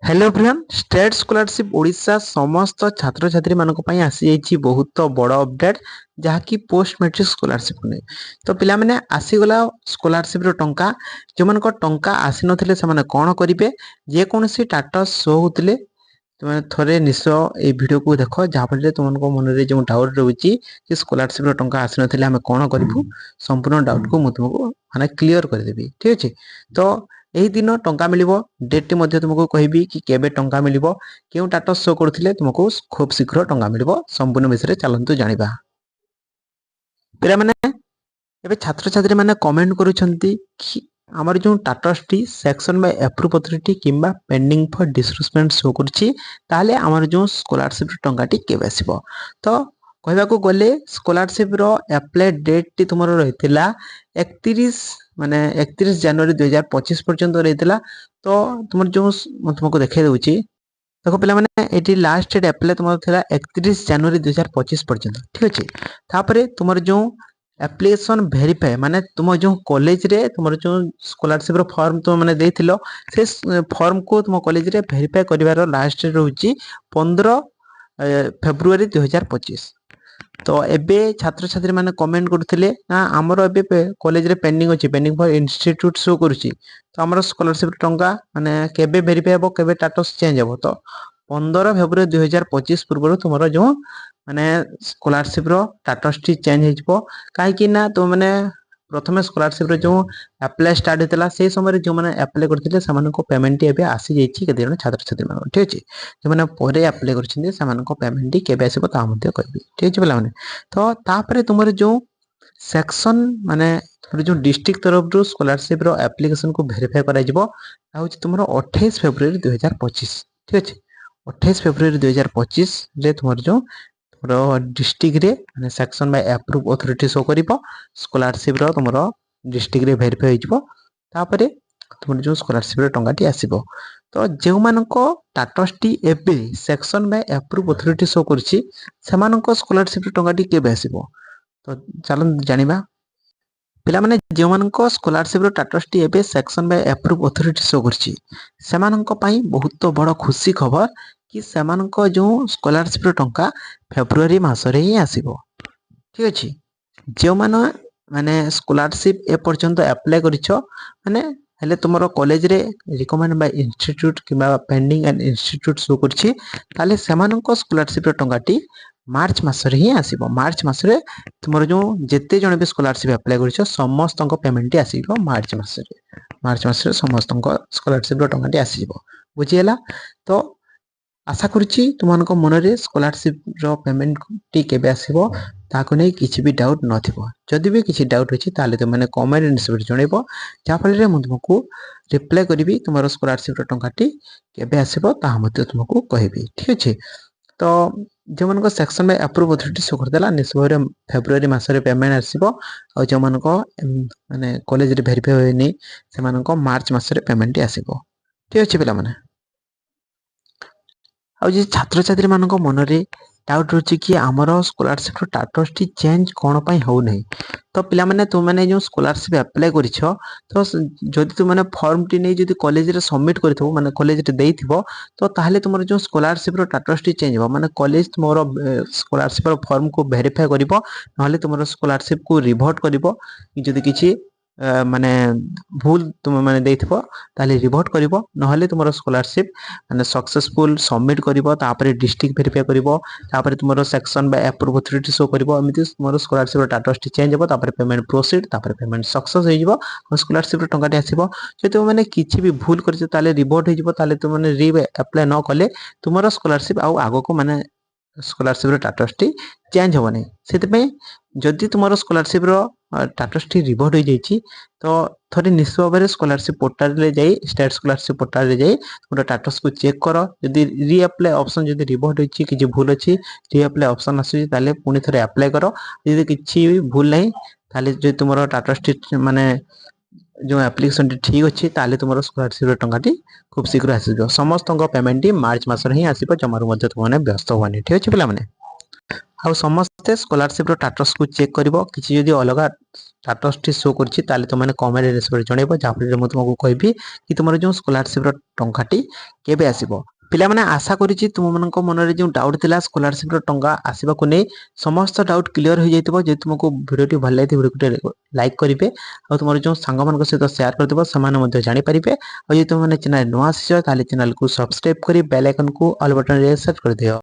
Hello friend state scholarship Odisha समस्त छात्र छात्री मानक पई आसी जाइछि बहुत बड़ अपडेट जहाँकि पोस्ट मैट्रिक स्कॉलरशिप को नहीं। तो पिला माने आसीगला स्कॉलरशिप रो टंका जो मन को टंका आसी नथिले से माने कोन करिवे जे कोनसी स्टेटस शो होतिले तुम थरे निश्चय ए वीडियो को देखो जहाँ पर तुमको मन रे जो डाउट रहउछि कि स्कॉलरशिप रो टंका आसी नथिले हम कोन करिवु संपूर्ण डाउट को मु तुमको माने क्लियर कर देबी। ठीक अछि तो यही दिन टंका मिलिबो डेट टी तुमको कहबी कि केबे टंका मिलिबो केउ स्टेटस शो करथिले तुमको खूब शीघ्र टंका मिलिबो संपूर्ण विषय चलंतु जानिबा। पिला माने एबे छात्र छात्री माने कमेंट करूछंती कि हमर जो स्टेटस टी सेक्शन बाय अप्रूव अथॉरिटी किंबा पेंडिंग फॉर डिसबर्समेंट शो करछि ताले हमर जो स्कॉलरशिप टंका टी केबे आसीबो। तो कहबा को गले स्कॉलरशिप रो अप्लाई डेट टी तुमरो रहितला 31 माने 31 जनवरी 2025 पर्यंत रहितला। तो तुमर जो तुमको देखाइ दउछि देखो पिला माने एटी लास्ट डेट अप्लाई तुमर थिला 31 जनवरी 2025 पर्यंत। ठीक अछि तापरे तुमर जो एप्लीकेशन वेरीफाई माने तुम जो कॉलेज रे तुम जो स्कॉलरशिप रो फॉर्म तुम माने देथिलो से फॉर्म को तुम कॉलेज रे वेरीफाई करिवार लास्ट डेट रहउछि 15 फेब्रुआरी 2025। तो एबे छात्र छात्री माने कमेंट करथिले ना हमरो एबे कॉलेज रे पेंडिंग अछि पेंडिंग फॉर इंस्टीट्यूट शो करूछि तो हमरो स्कॉलरशिप टंका माने केबे वेरीफाई हेबो केबे स्टेटस चेंज हेबो। तो 15 फेब्रुआरी 2025 पूर्व तुमरो जो माने स्कॉलरशिप रो स्टेटस टी चेंज हे जबो काहे कि ना तो माने प्रथमे स्कॉलरशिप रो जो अप्लाई स्टार्ट हेतला से समय जो माने अप्लाई करथिले समान को पेमेंट एबे आसी जाइछि केते जण छात्र छात्री मान। ठीक अछि जे माने परे अप्लाई करछिन समान को पेमेंट टी केबे आसीबो ता मध्ये कहबी। ठीक अछि पिला माने तो तापरे तुमर जो सेक्शन माने तुमर जो डिस्ट्रिक्ट तरफ रो स्कॉलरशिप रो एप्लीकेशन को वेरीफाई करा जिवो आ होछि तुमर 28 फेब्रुआरी 2025। ठीक अछि 28 फेब्रुआरी 2025 रे तुमर जो डिस्ट्रिक्ट रे माने section by approve authority show करिवो स्कॉलरशिप रो तुमरो डिस्ट्रिक्ट रे वेरीफाई हो जिवो तापरे तुमर जो स्कॉलरशिप रो टंका टी आसीबो। तो जेउ मानको स्टेटस टी एबे section by approve authority show करछि सेमानको स्कॉलरशिप रो टंका टी केबे आसीबो। तो चलन जानिबा पिला माने जे मानको स्कॉलरशिप रो स्टेटस टी एबे section by approve authority show करछि सेमानको पई बहुत बड़ खुशी खबर कि सेमानको जो स्कॉलरशिप रो टंका फेब्रुआरी मास रे ही आसीबो। ठीक अछि जे माने स्कॉलरशिप ए पर्यंत अप्लाई करिछो माने हेले तुमरो कॉलेज रे रिकमेंड बाय इंस्टीट्यूट किबा पेंडिंग एंड इंस्टीट्यूट शो करछि ताले सेमानको स्कॉलरशिप रो टंका टी मार्च मास रे ही आसीबो। मार्च मास रे तुमरो जो जेते जण भी स्कॉलरशिप अप्लाई करिछो समस्त को पेमेंट टी आसीबो मार्च मास रे। मार्च मास रे समस्त को स्कॉलरशिप रो टंका टी आसीबो बुझियला। तो आशा करूछि तुमनको मन रे स्कॉलरशिप रो पेमेंट टी केबे आसीबो ताको नै किछि भी डाउट नथिबो। जदि भी किछि डाउट अछि ताले तुम माने कमेंट निसबे जणैबो जा फल रे मु तुमको रिप्लाई करिवि तुमरो स्कॉलरशिप रो टंका टी केबे आसीबो ता मते तुमको कहबी। ठीक अछि तो जे मानको section by approve authority show करदेला निसबे फेब्रुआरी मास रे पेमेंट आसीबो आ जे मानको माने कॉलेज रे वेरीफाई होइनी से मानको मार्च मास रे पेमेंट टी आसीबो। ठीक अछि पिला माने आ जे छात्र छात्री मानक मन रे डाउट रहछि कि हमरो स्कॉलरशिप रो स्टेटस टी चेंज कोन पई हो नै। तो पिला माने तुम माने जो स्कॉलरशिप अप्लाई करिछो तो जदि तुम माने फॉर्म टी नै जदि कॉलेज रे सबमिट करथबो माने कॉलेज रे देइथिबो तो ताहले तुमरो जो स्कॉलरशिप रो स्टेटस टी चेंज हो माने कॉलेज तुमरो स्कॉलरशिप रो फॉर्म को वेरीफाई करिवो नहले तुमरो स्कॉलरशिप को रिवर्ट करिवो जदि किछि माने भूल तुम माने देइथिबो ताले रिवर्ट करिवो नहले तुमरो स्कॉलरशिप माने सक्सेसफुल सबमिट करिवो तापरे डिस्ट्रिक्ट वेरीफाई करिवो तापरे तुमरो section by approve authority show करिवो एमिति तुमरो स्कॉलरशिप रो स्टेटस टी चेंज हो तापरे पेमेंट प्रोसीड तापरे पेमेंट सक्सेस हो जिवो स्कॉलरशिप रो टंका टी आसीबो। जे तुम माने किछि भी भूल करछ ताले रिवर्ट हो जिवो ताले तुम माने री अप्लाई न कले तुमरो स्कॉलरशिप आउ आगो को माने स्कॉलरशिप रो स्टेटस टी चेंज होबो नै। सेति पे जदि तुमरो स्कॉलरशिप रो स्टेटस टी रिवर्ट हो जाईछि तो थोड़ी निश्चित भाव में स्कॉलरशिप पोर्टल रे जाई स्टेट स्कॉलरशिप पोर्टल रे जाई तुम स्टेटस को चेक करो जदि री अप्लाई ऑप्शन जदि रिवर्ट होछि कि जे भूल अछि री अप्लाई ऑप्शन आसी ताले पुनी थरे अप्लाई करो जदि किछि भूल नै ताले जे तुमरो स्टेटस टी माने जो एप्लीकेशन टी ठीक अछि ताले तुमरो स्कॉलरशिप रो टंका टी खूब शीघ्र आसीबो समस्त को पेमेंट टी मार्च मास रे ही आसीबो जमारू मध्ये तुम माने व्यस्त होनी। ठीक अछि पिला माने आ समस्त स्कॉलरशिप रो स्टेटस को चेक करिवो किछि जदि अलगा ଷ୍ଟାଟସ୍ଟି ଶୋ କରୁଛି ତାହେଲେ ତୁମମାନେ କମେଣ୍ଟ ରେସ୍ପେକ୍ଟ ଜଣାଇବ, ଯାହାଫଳରେ ମୁଁ ତୁମକୁ କହିବି କି ତୁମର ଯେଉଁ ସ୍କଲାରସିପ୍ର ଟଙ୍କାଟି କେବେ ଆସିବ। ପିଲାମାନେ ଆଶା କରିଛି ତୁମମାନଙ୍କ ମନରେ ଯେଉଁ ଡାଉଟ୍ ଥିଲା ସ୍କଲାରସିପ୍ର ଟଙ୍କା ଆସିବାକୁ ନେଇ ସମସ୍ତ ଡାଉଟ୍ କ୍ଲିୟର ହୋଇଯାଇଥିବ। ଯଦି ତୁମକୁ ଭିଡ଼ିଓଟି ଭଲ ଲାଗିଥିବ ଭିଡ଼ିଓଟି ଲାଇକ୍ କରିବେ ଆଉ ତୁମର ଯେଉଁ ସାଙ୍ଗମାନଙ୍କ ସହିତ ସେୟାର କରିଦେବ, ସେମାନେ ମଧ୍ୟ ଜାଣିପାରିବେ। ଆଉ ଯଦି ତୁମମାନେ ଚ୍ୟାନେଲ ନୂଆ ଆସିଛ ତାହେଲେ ଚ୍ୟାନେଲକୁ ସବସ୍କ୍ରାଇବ୍ କରି ବେଲ୍ ଆଇକନକୁ ଅଲ୍ ବଟନରେ ସେଟ୍ କରିଦିଅ।